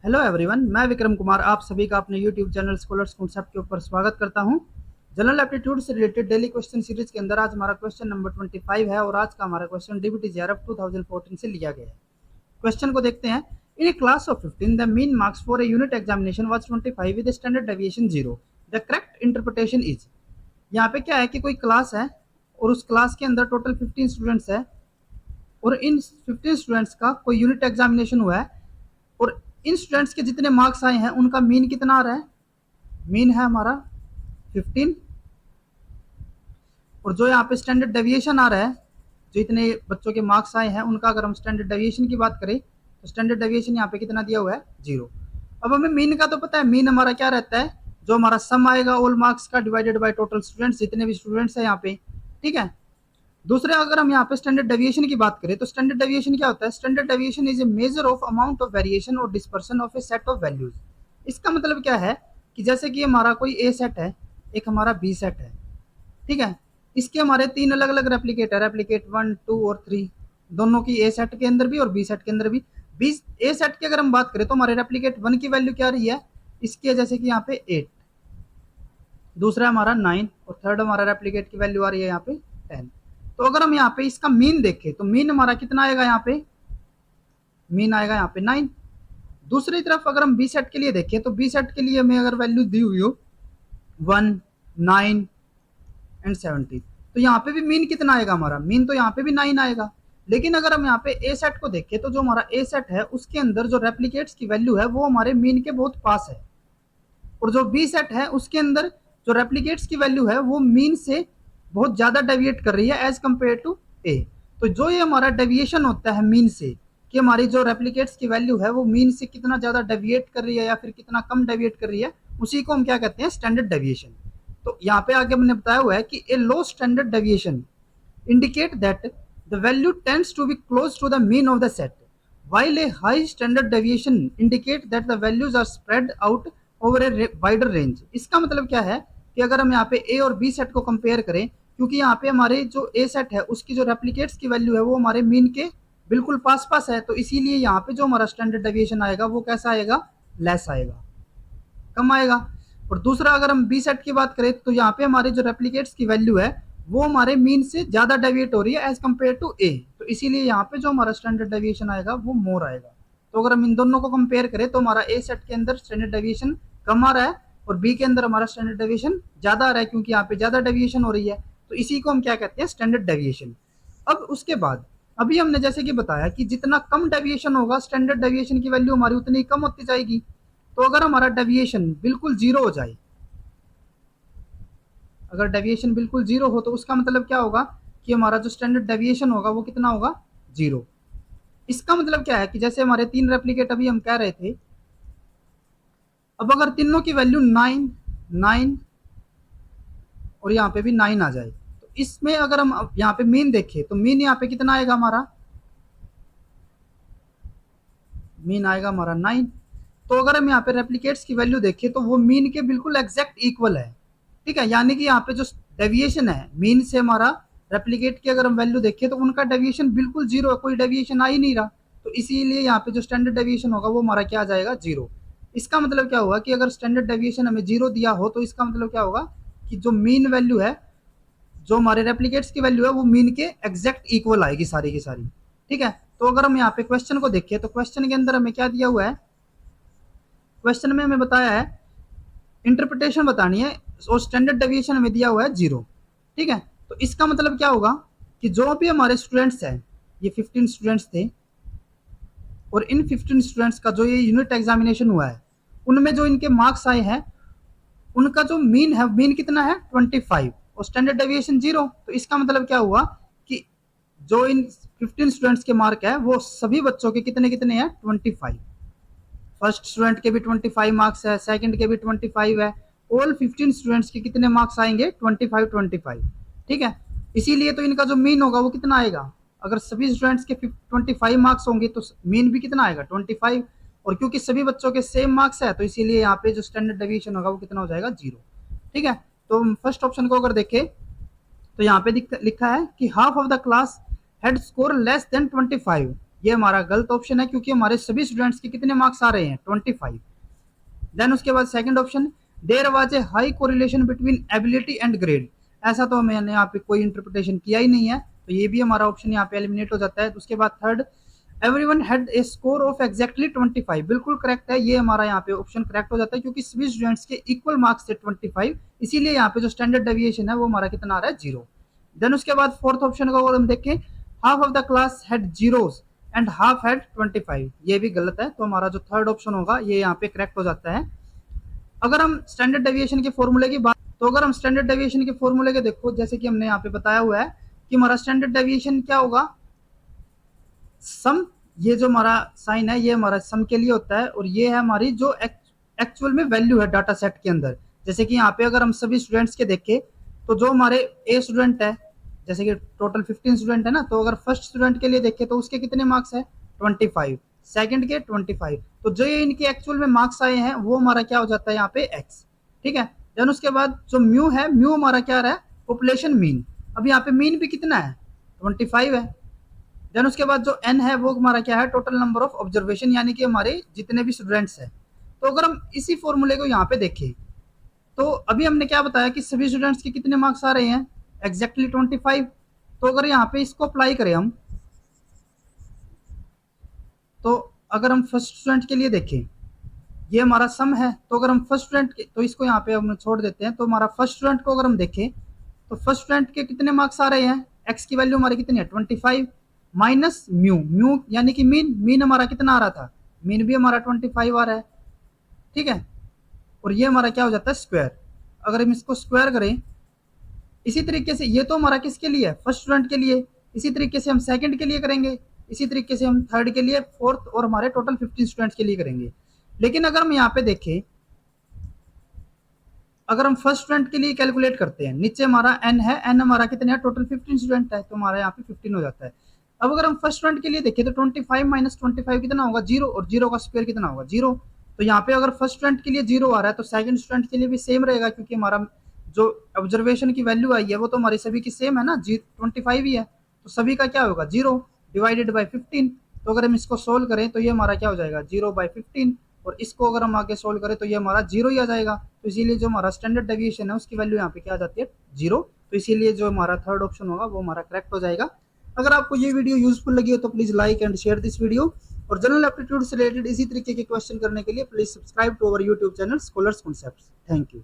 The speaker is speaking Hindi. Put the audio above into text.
हेलो एवरीवन, मैं विक्रम कुमार आप सभी का अपने यूट्यूब चैनल स्कॉलर्स कॉन्सेप्ट के ऊपर स्वागत करता हूं। जनरल एप्टीट्यूड से रिलेटेड डेली क्वेश्चन सीरीज के अंदर आज हमारा क्वेश्चन नंबर 25 है और आज का हमारा क्वेश्चन डीबीटी जेआरएफ 2014 से लिया गया है। क्वेश्चन को देखते हैं। In a class of 15 the mean marks for a unit examination was 25 with standard deviation 0। The correct interpretation is. यहाँ पे क्या है कि कोई क्लास है और उस क्लास के अंदर टोटल 15 स्टूडेंट्स है और इन 15 स्टूडेंट्स का कोई यूनिट एग्जामिनेशन हुआ है और इन स्टूडेंट्स के जितने मार्क्स आए हैं उनका मीन कितना आ रहा है। मीन है हमारा 15 और जो यहाँ पे स्टैंडर्ड डेविएशन आ रहा है, जो इतने बच्चों के मार्क्स आए हैं उनका अगर हम स्टैंडर्ड डेविएशन की बात करें तो स्टैंडर्ड डेविएशन यहाँ पे कितना दिया हुआ है, 0। अब हमें मीन का तो पता है, मीन हमारा क्या रहता है, जो हमारा सम आएगा ऑल मार्क्स का डिवाइडेड बाय टोटल स्टूडेंट्स, जितने भी स्टूडेंट्स हैं यहाँ पे, ठीक है। दूसरे अगर हम यहाँ पे स्टैंडर्ड डेविएशन की बात करें तो स्टैंडर्ड डेविएशन क्या होता है, standard deviation is a measure of amount of variation और dispersion of a set of values. इसका मतलब क्या है कि जैसे कि हमारा कोई ए सेट है, एक हमारा बी सेट है, ठीक है। इसके हमारे 3 अलग अलग रेप्लीकेट है, रेप्लीकेट 1, 2 और 3, दोनों की ए सेट के अंदर भी और बी सेट के अंदर भी। बी ए सेट की अगर हम बात करें तो हमारे रेप्लीकेट 1 की वैल्यू क्या रही है, इसकी जैसे कि यहाँ पे 8, दूसरा हमारा 9 और थर्ड हमारा रेप्लीकेट की वैल्यू आ रही है यहाँ पे 10। तो अगर हम यहाँ पे इसका मीन देखें तो मीन हमारा कितना आएगा, यहाँ पे मीन आएगा यहाँ पे 9। दूसरी तरफ अगर हम बी सेट के लिए देखें तो बी सेट के लिए हमें अगर वैल्यू दी हुई हो 1, 9 एंड 70, तो यहाँ पे भी मीन कितना आएगा हमारा, मीन तो यहाँ पे भी 9 आएगा। लेकिन अगर हम यहाँ पे ए सेट को देखें तो जो हमारा ए सेट है उसके अंदर जो रेप्लीकेट्स की वैल्यू है वो हमारे मीन के बहुत पास है और जो बी सेट है उसके अंदर जो रेप्लीकेट्स की वैल्यू है वो मीन से बहुत ज्यादा डेविएट कर रही है एज कंपेयर टू ए। तो जो ये हमारा डेविएशन होता है मीन से, कि हमारी जो रेप्लीकेट्स की वैल्यू है वो मीन से कितना ज्यादा डेविएट कर रही है या फिर कितना कम डेविएट कर रही है, उसी को हम क्या कहते हैं, स्टैंडर्ड डेविएशन। तो यहाँ पे आगे हमने बताया हुआ है कि a low standard deviation indicate that the value tends to be close to the mean of the set, while a high standard deviation indicate that the values are spread out over a wider range। इसका मतलब क्या है कि अगर हम यहाँ पे ए और बी सेट को कंपेयर करें, क्योंकि यहाँ पे हमारे जो ए सेट है उसकी जो रेप्लीकेट्स की वैल्यू है वो हमारे मीन के बिल्कुल पास पास है, तो इसीलिए यहाँ पे जो हमारा स्टैंडर्ड डेविएशन आएगा वो कैसा आएगा, लेस आएगा, कम आएगा। और दूसरा अगर हम बी सेट की बात करें तो यहाँ पे हमारे जो रेप्लीकेट्स की वैल्यू है वो हमारे मीन से ज्यादा डेविएट हो रही है एज कंपेयर टू ए, तो इसीलिए यहाँ पे जो हमारा स्टैंडर्ड डेविएशन आएगा वो मोर आएगा। तो अगर हम इन दोनों को कंपेयर करें तो हमारा ए सेट के अंदर स्टैंडर्ड डेविएशन कम आ रहा है और बी के अंदर हमारा स्टैंडर्ड डेविएशन ज्यादा आ रहा है, क्योंकि यहाँ पे ज्यादा डेविएशन हो रही है, तो इसी को हम क्या कहते हैं, स्टैंडर्ड डेविएशन। अब उसके बाद अभी हमने जैसे कि बताया कि जितना कम डेविएशन होगा स्टैंडर्ड डेविएशन की वैल्यू हमारी उतनी कम होती जाएगी। तो अगर हमारा डेविएशन बिल्कुल 0 हो जाए, अगर डेविएशन बिल्कुल 0 हो तो उसका मतलब क्या होगा कि हमारा जो स्टैंडर्ड डेविएशन होगा वो कितना होगा, 0। इसका मतलब क्या है कि जैसे हमारे 3 रेप्लीकेट अभी हम कह रहे थे, अब अगर तीनों की वैल्यू 9, 9 और यहाँ पे भी 9 आ जाए तो इसमें अगर हम यहाँ पे मीन देखें तो मीन यहाँ पे कितना आएगा, हमारा मीन आएगा हमारा 9। तो अगर हम यहाँ पे रेप्लीकेट्स की वैल्यू देखें तो वो मीन के बिल्कुल एग्जैक्ट इक्वल है, ठीक है। यानी कि यहाँ पे जो डेविएशन है मीन से हमारा रेप्लीकेट की अगर हम वैल्यू देखें तो उनका डेविएशन बिल्कुल 0 है, कोई डेविएशन आ ही नहीं रहा, तो इसीलिए यहाँ पे जो स्टैंडर्ड डेविएशन होगा वो हमारा क्या आ जाएगा, 0। इसका मतलब क्या होगा कि अगर स्टैंडर्ड डेविएशन हमें 0 दिया हो तो इसका मतलब क्या होगा कि जो मीन वैल्यू है, जो हमारे रेप्लीकेट्स की वैल्यू है वो मीन के एग्जैक्ट इक्वल आएगी सारी की सारी, ठीक है। तो अगर हम यहाँ पे क्वेश्चन को देखें तो क्वेश्चन के अंदर हमें क्या दिया हुआ है, क्वेश्चन में हमें बताया है इंटरप्रिटेशन बतानी है और स्टैंडर्ड डेविएशन हमें दिया हुआ है 0, ठीक है। तो इसका मतलब क्या होगा कि जो भी हमारे स्टूडेंट्स हैं, ये 15 स्टूडेंट्स थे और इन 15 स्टूडेंट्स का जो ये यूनिट एग्जामिनेशन हुआ है उनमें जो इनके मार्क्स आए हैं उनका जो मीन है, मीन कितना है 25 और स्टैंडर्ड डेविएशन 0। तो इसका मतलब क्या हुआ कि जो इन 15 स्टूडेंट्स के मार्क है वो सभी बच्चों के कितने कितने हैं, 25। फर्स्ट स्टूडेंट के भी 25 मार्क्स है, सेकंड के भी 25 है, ऑल 15 स्टूडेंट्स के कितने मार्क्स आएंगे, 25 25, ठीक है। इसीलिए तो इनका जो मीन होगा वो कितना आएगा, अगर सभी स्टूडेंट्स के 25 मार्क्स होंगे तो मीन भी कितना आएगा, 25। और क्योंकि सभी बच्चों के सेम मार्क्स है तो इसीलिए यहाँ पे जो स्टैंडर्ड डेविएशन होगा वो कितना हो जाएगा, 0, ठीक है। तो फर्स्ट ऑप्शन को अगर देखें तो यहाँ पे लिखा है कि half of the class had score less than 25 ये हमारा गलत ऑप्शन है, क्योंकि हमारे सभी स्टूडेंट्स के कितने मार्क्स आ रहे हैं 25। देन उसके बाद second option, there was a high correlation between ability and grade. ऐसा तो मैंने यहाँ पे कोई इंटरप्रिटेशन किया ही नहीं है, तो ये भी हमारा ऑप्शन यहाँ पे एलिमिनेट हो जाता है। उसके बाद third, everyone had a score of exactly 25, बिल्कुल करेक्ट है, ये हमारा यहाँ पे ऑप्शन करेक्ट हो जाता है, क्योंकि सभी स्टूडेंट्स के इक्वल मार्क्स थे 25, इसीलिए यहाँ पे जो स्टैंडर्ड डेविएशन है वो हमारा कितना आ रहा है 0। देन उसके बाद फोर्थ ऑप्शन को अगर हम देखें, half of the class had zeros and half had 25, ये भी गलत है, तो हमारा जो थर्ड ऑप्शन होगा ये यहाँ पे करेक्ट हो जाता है। अगर हम स्टैंडर्ड डेविएशन के फॉर्मूले की बात, तो अगर हम स्टैंडर्ड डेविएशन के फॉर्मूले के देखो, जैसे कि हमने यहाँ पे बताया हुआ है कि हमारा स्टैंडर्ड डेविएशन क्या होगा, सम, ये जो हमारा साइन है ये हमारा सम के लिए होता है, और ये है हमारी जो एक्चुअल में वैल्यू है डाटा सेट के अंदर। जैसे कि यहाँ पे अगर हम सभी स्टूडेंट्स के देखें, तो जो हमारे ए स्टूडेंट है, जैसे कि टोटल 15 स्टूडेंट है ना, तो अगर फर्स्ट स्टूडेंट के लिए देखें तो उसके कितने मार्क्स है 25, सेकंड के 25, तो जो ये इनके एक्चुअल में मार्क्स आए हैं वो हमारा क्या हो जाता है यहाँ पे एक्स, ठीक है। देन उसके बाद जो म्यू है, म्यू हमारा क्या रहा है, पॉपुलेशन मीन। अब यहाँ पे मीन भी कितना है 25 है। देन उसके बाद जो एन है वो हमारा क्या है, टोटल नंबर ऑफ ऑब्जर्वेशन, यानी कि हमारे जितने भी स्टूडेंट्स हैं। तो अगर हम इसी फॉर्मूले को यहाँ पे देखें, तो अभी हमने क्या बताया कि सभी स्टूडेंट्स के कितने मार्क्स आ रहे हैं एग्जैक्टली 25। तो अगर यहाँ पे इसको अप्लाई करें हम, तो अगर हम फर्स्ट स्टूडेंट के लिए देखें, ये हमारा सम है, तो अगर हम फर्स्ट स्टूडेंट के, तो इसको यहाँ पे हम छोड़ देते हैं, तो हमारा फर्स्ट स्टूडेंट को अगर हम देखें, तो फर्स्ट स्टूडेंट के कितने मार्क्स आ रहे हैं, एक्स की वैल्यू हमारी कितनी है 25 माइनस म्यू, म्यू यानी कि मीन, मीन हमारा कितना आ रहा था, मीन भी हमारा 25 आ रहा है, ठीक है। और ये हमारा क्या हो जाता है स्क्वायर। अगर हम इसको स्क्वायर करें, इसी तरीके से ये तो हमारा किसके लिए है, फर्स्ट स्टूडेंट के लिए, इसी तरीके से हम सेकंड के लिए करेंगे, इसी तरीके से हम थर्ड के लिए, फोर्थ, और हमारे टोटल 15 स्टूडेंट्स के लिए करेंगे। लेकिन अगर हम यहाँ पे देखें, अगर हम फर्स्ट स्टूडेंट के लिए कैलकुलेट करते हैं, नीचे हमारा एन है, एन हमारा कितने है, टोटल 15 स्टूडेंट है, तो हमारा यहाँ पे 15 हो जाता है। अब अगर हम फर्स्ट स्टूडेंट के लिए देखें, तो 25 माइनस 25 कितना होगा 0, और 0 का स्क्वायर कितना होगा 0। तो यहाँ पे अगर फर्स्ट स्टूडेंट के लिए 0 आ रहा है, तो सेकंड स्टूडेंट के लिए भी सेम रहेगा, क्योंकि हमारा जो ऑब्जर्वेशन की वैल्यू आई है वो तो हमारी सभी की सेम है ना, 25 ही है, तो सभी का क्या होगा 0 डिवाइडेड बाई 15। तो अगर हम इसको सोल्व करें, तो ये हमारा क्या हो जाएगा 0/15, और इसको अगर हम आगे सोल्व करें तो ये हमारा 0 ही आ जाएगा। तो इसीलिए जो हमारा स्टैंडर्ड डेविएशन है उसकी वैल्यू यहाँ पे क्या आ जाती है 0। तो इसीलिए जो हमारा थर्ड ऑप्शन होगा वो हमारा करेक्ट हो जाएगा। अगर आपको ये वीडियो यूजफुल लगी हो तो please like and share this video, और जनरल एप्टीट्यूड से रिलेटेड इसी तरीके के क्वेश्चन करने के लिए please subscribe to our YouTube channel Scholars Concepts. Thank you.